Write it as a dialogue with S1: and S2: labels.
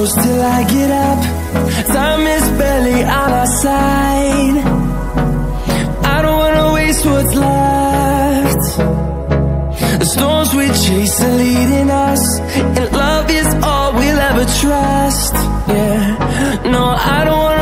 S1: close till I get up. Time is barely on our side. I don't wanna waste what's left. The storms we chase are leading us, and love is all we'll ever trust. Yeah, no, I don't wanna